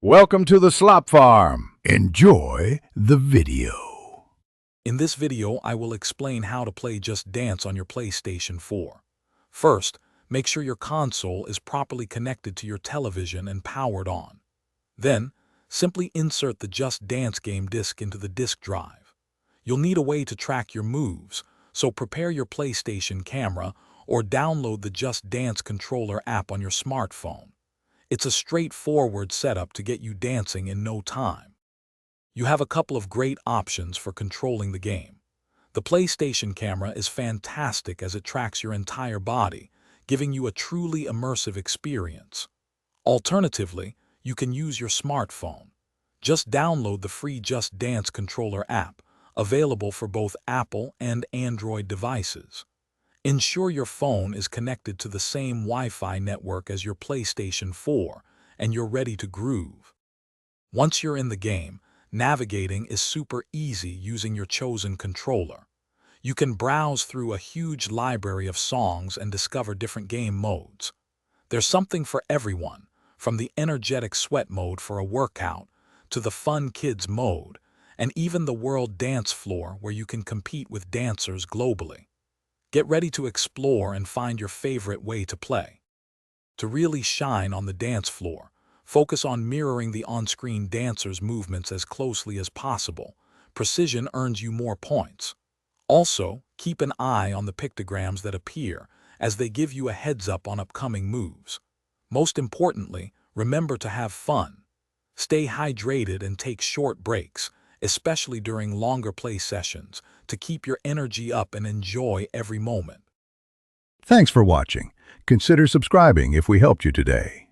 Welcome to the Slop Farm. Enjoy the video. In this video, I will explain how to play Just Dance on your PlayStation 4. First, make sure your console is properly connected to your television and powered on. Then, simply insert the Just Dance game disc into the disk drive. You'll need a way to track your moves, so prepare your PlayStation camera or download the Just Dance controller app on your smartphone. It's a straightforward setup to get you dancing in no time. You have a couple of great options for controlling the game. The PlayStation camera is fantastic as it tracks your entire body, giving you a truly immersive experience. Alternatively, you can use your smartphone. Just download the free Just Dance controller app, available for both Apple and Android devices. Ensure your phone is connected to the same Wi-Fi network as your PlayStation 4, and you're ready to groove. Once you're in the game, navigating is super easy using your chosen controller. You can browse through a huge library of songs and discover different game modes. There's something for everyone, from the energetic sweat mode for a workout, to the fun kids mode, and even the world dance floor where you can compete with dancers globally. Get ready to explore and find your favorite way to play. To really shine on the dance floor, focus on mirroring the on-screen dancer's movements as closely as possible. Precision earns you more points. Also, keep an eye on the pictograms that appear, as they give you a heads-up on upcoming moves. Most importantly, remember to have fun. Stay hydrated and take short breaks, especially during longer play sessions, to keep your energy up and enjoy every moment. Thanks for watching. Consider subscribing if we helped you today.